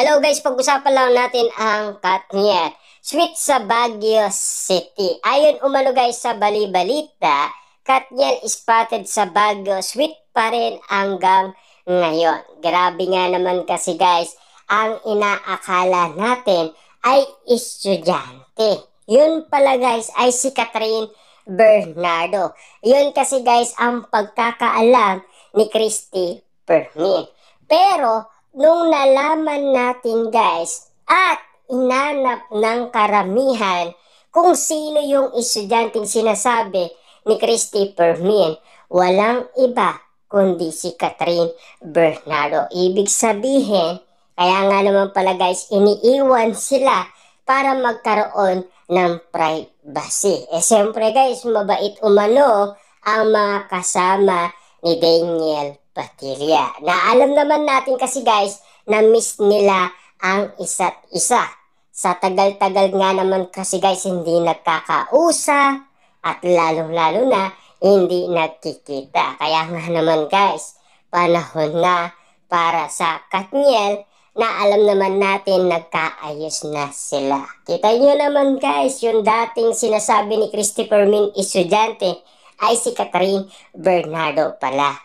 Hello guys, pag-usapan lang natin ang Katniel. Sweet sa Baguio City. Ayon umano guys sa bali-balita, Katniel spotted sa Baguio, sweet pa rin hanggang ngayon. Grabe nga naman kasi guys, ang inaakala natin ay estudyante. Yun pala guys ay si Catherine Bernardo. Yun kasi guys ang pagkakaalam ni Christy Permin. Pero nung nalaman natin guys at inanap ng karamihan kung sino yung estudyanteng sinasabi ni Christy Permin, walang iba kundi si Catherine Bernardo. Ibig sabihin, kaya nga naman pala guys, iniiwan sila para magkaroon ng privacy. Siyempre guys, mabait umano ang mga kasama ni Daniel Padilla. Na alam naman natin kasi guys, na miss nila ang isa't isa. Sa tagal-tagal nga naman kasi guys, hindi nagkakausap at lalong-lalo na hindi nagkikita. Kaya nga naman guys, panahon na para sa Katniel na alam naman natin nagkaayos na sila. Kita nyo naman guys, yung dating sinasabi ni Christy Permin estudyante ay si Catherine Bernardo pala.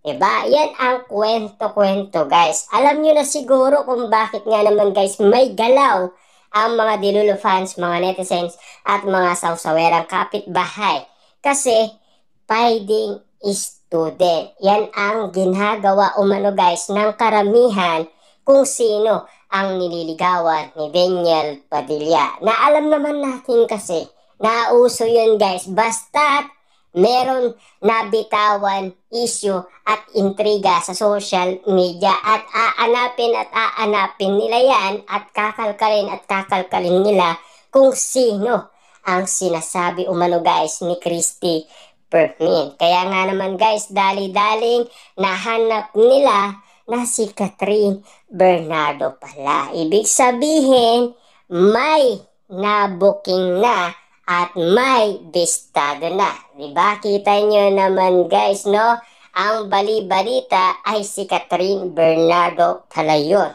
Diba? Yan ang kwento-kwento guys. Alam nyo na siguro kung bakit nga naman guys may galaw ang mga Dilulo fans, mga netizens at mga sawsawerang kapitbahay. Kasi finding student. Yan ang ginagawa umano guys ng karamihan kung sino ang nililigawan ni Daniel Padilla. Na alam naman natin kasi nauso yun guys. Basta't meron nabitawan issue at intriga sa social media at aanapin nila yan at kakalkalin nila kung sino ang sinasabi umano guys ni Christy Permin. Kaya nga naman guys, dali-daling nahanap nila na si Catherine Bernardo pala. Ibig sabihin, may na-booking na at may bistado na. Diba? Kita nyo naman guys, no? Ang bali-balita ay si Catherine Bernardo pala yun.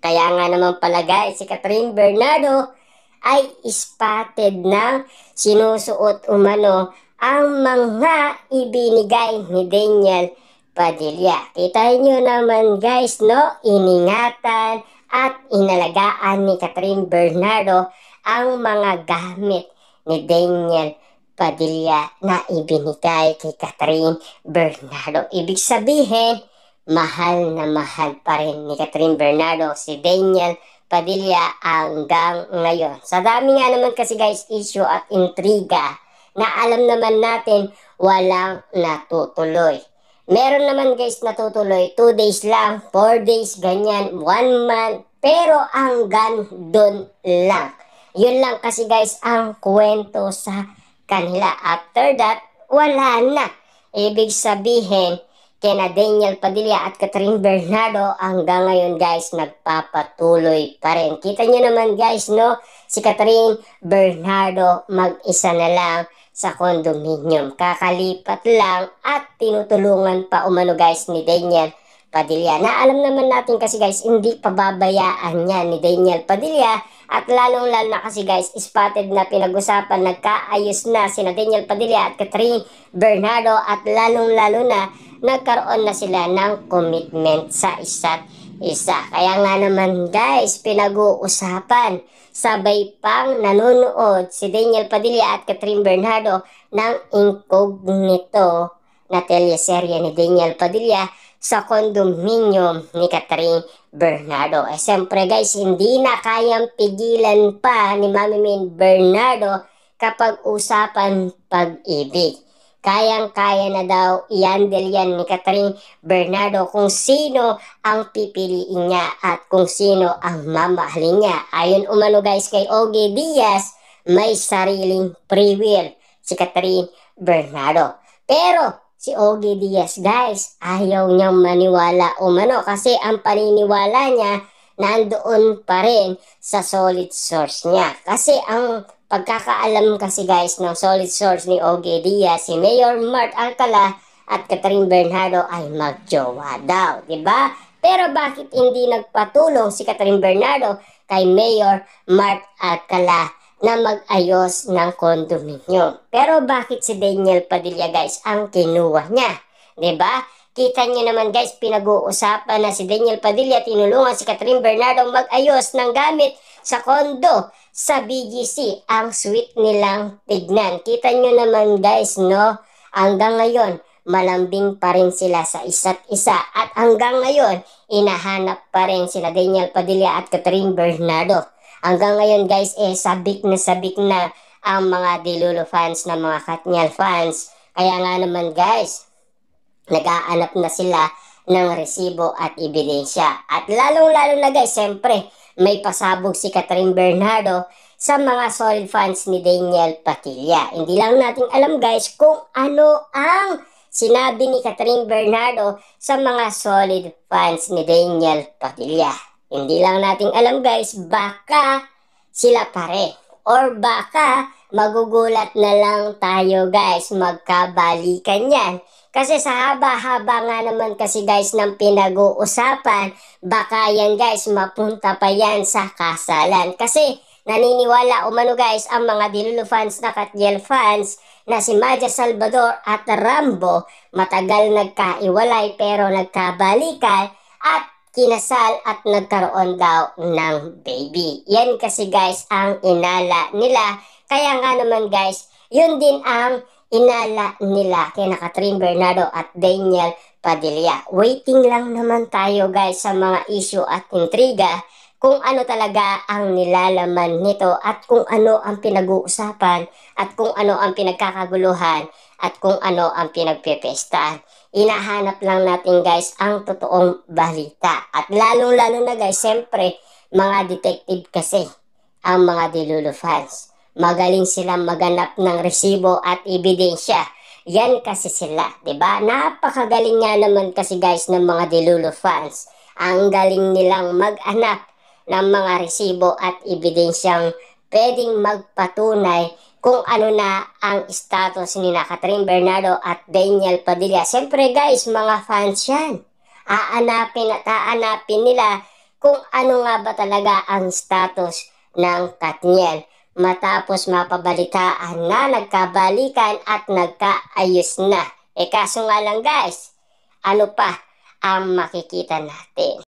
Kaya nga naman pala guys, si Catherine Bernardo ay spotted na sinusuot umano ang mga ibinigay ni Daniel Padilla. Kita nyo naman guys, no? Iningatan at inalagaan ni Catherine Bernardo ang mga gamit ni Daniel Padilla na ibinigay kay Catherine Bernardo. Ibig sabihin, mahal na mahal pa rin ni Catherine Bernardo si Daniel Padilla hanggang ngayon. Sa dami nga naman kasi guys issue at intriga na alam naman natin walang natutuloy. Meron naman guys natutuloy, 2 days lang, 4 days, ganyan, 1 month, pero hanggang doon lang. Yun lang kasi guys ang kwento sa kanila. After that, wala na. Ibig sabihin, kina Daniel Padilla at Catherine Bernardo hanggang ngayon guys nagpapatuloy pa rin. Kita nyo naman guys, no? Si Catherine Bernardo mag-isa na lang sa condominium. Kakalipat lang at tinutulungan pa umano guys ni Daniel Padilla. Na alam naman natin kasi guys, hindi pababayaan niya ni Daniel Padilla. At lalong-lalo na kasi guys, spotted na pinag-usapan, nagkaayos na sina Daniel Padilla at Catherine Bernardo at lalong-lalo na nagkaroon na sila ng commitment sa isa't isa. Kaya nga naman guys, pinag-uusapan, sabay pang nanonood si Daniel Padilla at Catherine Bernardo ng incognito na teleserye ni Daniel Padilla sa condominium ni Catherine Bernardo. Siyempre guys, hindi na kayang pigilan pa ni Mami Min Bernardo kapag usapan pag-ibig. Kayang-kaya na daw i-handle yan ni Catherine Bernardo kung sino ang pipiliin niya at kung sino ang mamahalin niya. Ayon umano guys kay Ogie Diaz, may sariling free will si Catherine Bernardo. Pero si Ogie Diaz guys, ayaw niyang maniwala umano kasi ang paniniwala niya nandoon pa rin sa solid source niya. Kasi ang pagkakaalam kasi guys ng solid source ni Ogie Diaz, si Mayor Mart Alcala at Catherine Bernardo ay magjowa daw, diba? Pero bakit hindi nagpatulong si Catherine Bernardo kay Mayor Mark Alcala na mag-ayos ng condominium? Pero bakit si Daniel Padilla guys ang kinuha niya? 'Di ba? Kita niyo naman guys, pinag-uusapan na si Daniel Padilla tinulungan si Catherine Bernardo mag-ayos ng gamit sa kondo sa BGC. Ang sweet nilang tignan. Kita niyo naman guys, no? Hanggang ngayon, malambing pa rin sila sa isa't isa. At hanggang ngayon, inahanap pa rin sila Daniel Padilla at Catherine Bernardo. Hanggang ngayon guys, sabik na ang mga Dilulo fans na mga Katniel fans. Kaya nga naman guys, nag-aanap na sila ng resibo at ebidensya. At lalong-lalo na guys, siyempre, may pasabog si Catherine Bernardo sa mga solid fans ni Daniel Padilla. Hindi lang natin alam guys kung ano ang sinabi ni Catherine Bernardo sa mga solid fans ni Daniel Padilla. Hindi lang natin alam guys, baka sila pare. Or baka magugulat na lang tayo guys, magkabalikan yan. Kasi sa haba-haba nga naman kasi guys ng pinag-uusapan, baka yan guys mapunta pa yan sa kasalan. Kasi naniniwala umano guys ang mga Dilulo fans na Katniel fans na si Maja Salvador at Rambo matagal nagkaiwalay pero nagkabalikan at kinasal at nagkaroon daw ng baby. Yan kasi guys ang inala nila. Kaya nga naman guys, yun din ang inala nila kina Catherine Bernardo at Daniel Padilla. Waiting lang naman tayo guys sa mga issue at intriga kung ano talaga ang nilalaman nito at kung ano ang pinag-uusapan at kung ano ang pinagkakaguluhan at kung ano ang pinagpepestahan. Inahanap lang natin guys ang totoong balita. At lalong-lalo na guys, siyempre, mga detective kasi ang mga Dilulo fans. Magaling silang maganap ng resibo at ebidensya. Yan kasi sila, 'di ba? Napakagaling nga naman kasi guys ng mga Dilulo fans. Ang galing nilang mag-anap ng mga resibo at ebidensyang pwedeng magpatunay kung ano na ang status ni Catherine Bernardo at Daniel Padilla. Siyempre guys, mga fans yan. Aanapin at aanapin nila kung ano nga ba talaga ang status ng Katniel matapos mapabalitaan na nagkabalikan at nagkaayos na. Kaso nga lang guys, ano pa ang makikita natin?